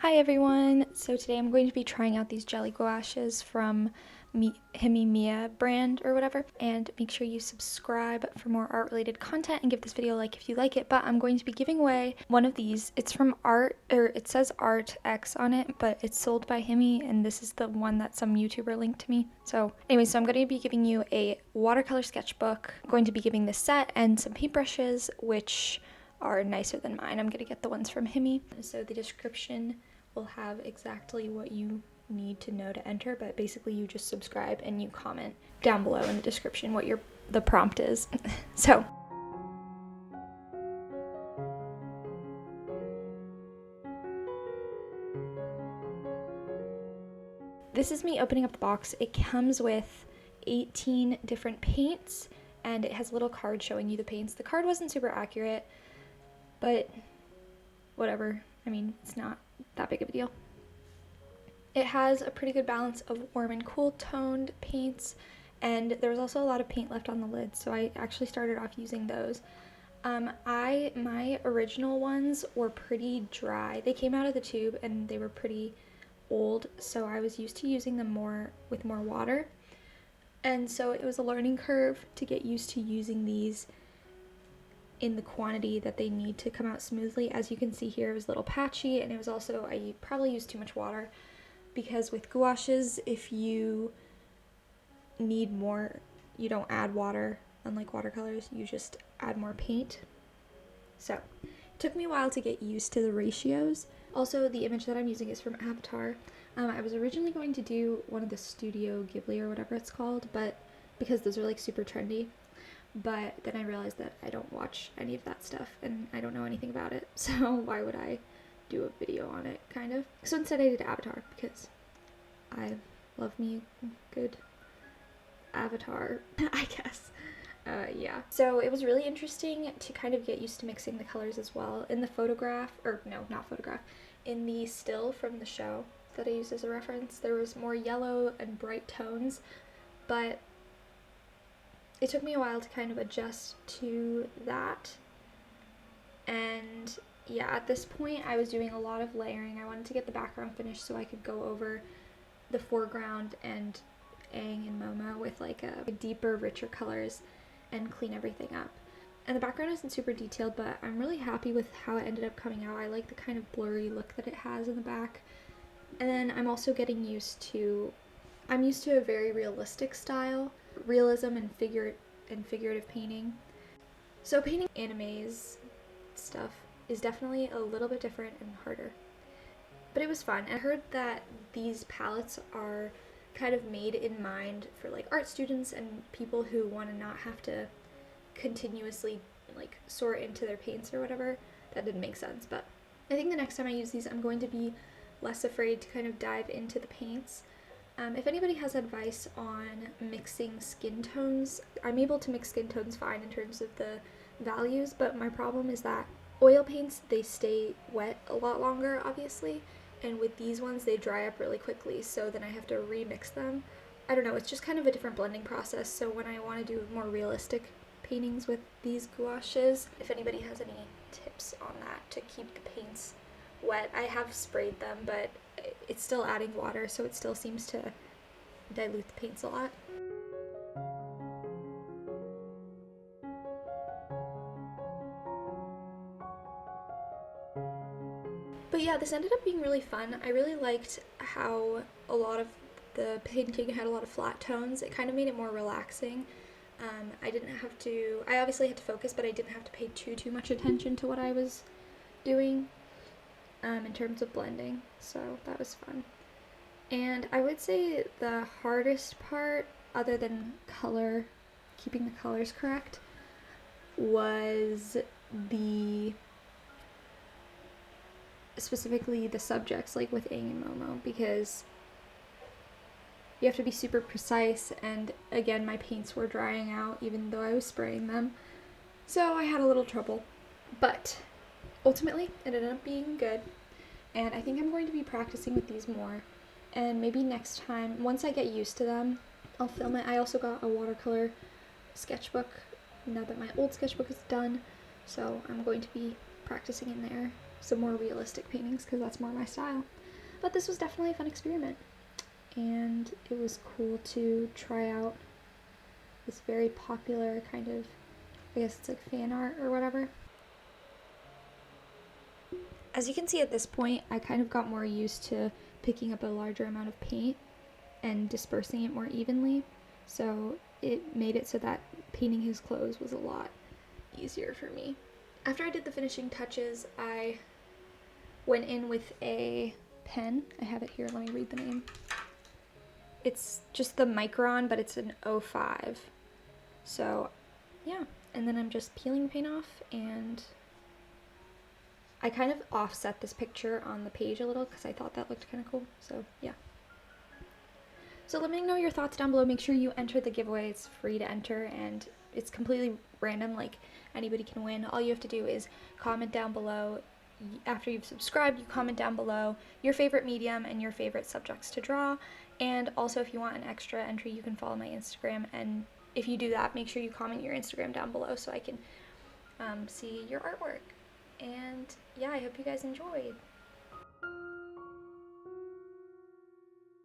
Hi everyone! So today I'm going to be trying out these jelly gouaches from Himi Miya brand or whatever, and make sure you subscribe for more art related content and give this video a like if you like it. But I'm going to be giving away one of these. It's from it says Art X on it, but it's sold by Himi, and this is the one that some YouTuber linked to me. So anyway, so I'm going to be giving you a watercolor sketchbook. I'm going to be giving this set and some paintbrushes, which are nicer than mine. I'm going to get the ones from Himi. So the description will have exactly what you need to know to enter, but basically you just subscribe and you comment down below in the description what the prompt is. So this is me opening up the box. It comes with 18 different paints and it has a little card showing you the paints. The card wasn't super accurate, but whatever. I mean, it's not that big of a deal. It has a pretty good balance of warm and cool toned paints, and there was also a lot of paint left on the lid, so I actually started off using those. My original ones were pretty dry. They came out of the tube and they were pretty old, so I was used to using them with more water. And so it was a learning curve to get used to using these in the quantity that they need to come out smoothly. As you can see here, it was a little patchy, and it was also, I probably used too much water, because with gouaches, if you need more, you don't add water. Unlike watercolors, you just add more paint. So it took me a while to get used to the ratios. Also, the image that I'm using is from Avatar. I was originally going to do one of the Studio Ghibli or whatever it's called, but because those are like super trendy. But then I realized that I don't watch any of that stuff and I don't know anything about it, so why would I do a video on it, kind of. So instead I did Avatar because I love me a good Avatar, I guess. Yeah. So it was really interesting to kind of get used to mixing the colors as well. In the photograph, or no, not photograph, in the still from the show that I used as a reference, there was more yellow and bright tones, but it took me a while to kind of adjust to that. And yeah, at this point I was doing a lot of layering. I wanted to get the background finished so I could go over the foreground and Aang and Momo with like a deeper, richer colors and clean everything up. And the background isn't super detailed, but I'm really happy with how it ended up coming out. I like the kind of blurry look that it has in the back. And then I'm also getting used to a very realistic style, realism and figurative painting. So painting animes stuff is definitely a little bit different and harder. But it was fun. I heard that these palettes are kind of made in mind for like art students and people who want to not have to continuously like sort into their paints or whatever. That didn't make sense, but I think the next time I use these I'm going to be less afraid to kind of dive into the paints. If anybody has advice on mixing skin tones, I'm able to mix skin tones fine in terms of the values, but my problem is that oil paints, they stay wet a lot longer, obviously, and with these ones, they dry up really quickly, so then I have to remix them. I don't know, it's just kind of a different blending process, so when I want to do more realistic paintings with these gouaches, if anybody has any tips on that to keep the paints wet. I have sprayed them, but it's still adding water, so it still seems to dilute the paints a lot. But yeah, this ended up being really fun. I really liked how a lot of the painting had a lot of flat tones. It kind of made it more relaxing. I obviously had to focus, but I didn't have to pay too much attention to what I was doing in terms of blending, so that was fun. And I would say the hardest part, other than keeping the colors correct, was specifically the subjects, like with Aang and Momo, because you have to be super precise, and again, my paints were drying out even though I was spraying them, so I had a little trouble. But ultimately, it ended up being good, and I think I'm going to be practicing with these more, and maybe next time, once I get used to them, I'll film it. I also got a watercolor sketchbook now that my old sketchbook is done, so I'm going to be practicing in there some more realistic paintings because that's more my style. But this was definitely a fun experiment, and it was cool to try out this very popular kind of, I guess it's like fan art or whatever. As you can see at this point, I kind of got more used to picking up a larger amount of paint and dispersing it more evenly, so it made it so that painting his clothes was a lot easier for me. After I did the finishing touches, I went in with a pen. I have it here, let me read the name. It's just the Micron, but it's an 05. So yeah, and then I'm just peeling the paint off, and I kind of offset this picture on the page a little because I thought that looked kind of cool, so yeah. So let me know your thoughts down below. Make sure you enter the giveaway. It's free to enter, and it's completely random, like anybody can win. All you have to do is comment down below. After you've subscribed, you comment down below your favorite medium and your favorite subjects to draw. And also, if you want an extra entry, you can follow my Instagram, and if you do that, make sure you comment your Instagram down below so I can see your artwork. And yeah, I hope you guys enjoyed.